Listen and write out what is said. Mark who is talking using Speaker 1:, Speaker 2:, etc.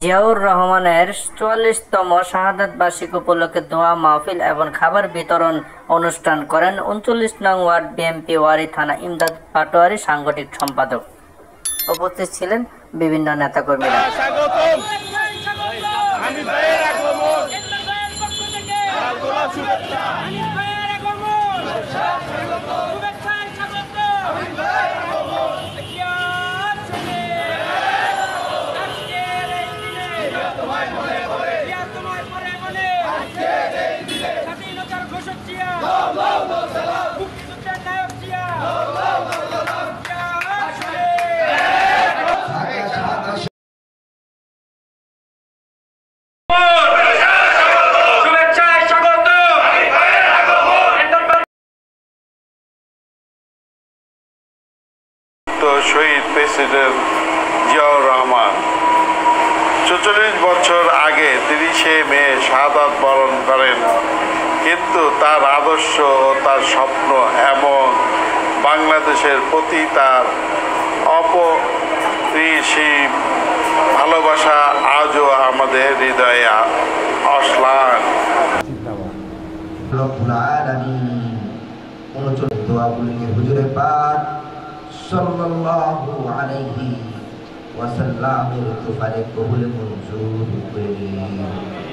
Speaker 1: জিয়াউর রহমানের ৪৪তম শাহাদাত বার্ষিক উপলক্ষে দোয়া মাহফিল এবং খাবার বিতরণ অনুষ্ঠান করেন ৩৯ নং ওয়ার্ড বিএনপি ওয়ারী থানা ইমদাদ পাটোয়ারী সাংগঠনিক সম্পাদক। উপস্থিত ছিলেন বিভিন্ন নেতাকর্মীরা।
Speaker 2: শহীদ প্রেসিডেন্ট জিয়াউর রহমান ৪৪ বছর আগে ৩০শে মে শাহাদাত বরণ করেন, কিন্তু তার আদর্শ ও তার স্বপ্ন এমন বাংলাদেশের প্রতি তার অপরিসীম ভালোবাসা আজও আমাদের হৃদয়ে অশ্লাঘ।
Speaker 3: হুজুরে পাক সাল্লাল্লাহু আলাইহি ওয়াসাল্লামের তোফারে কবুল মঞ্জুর করে।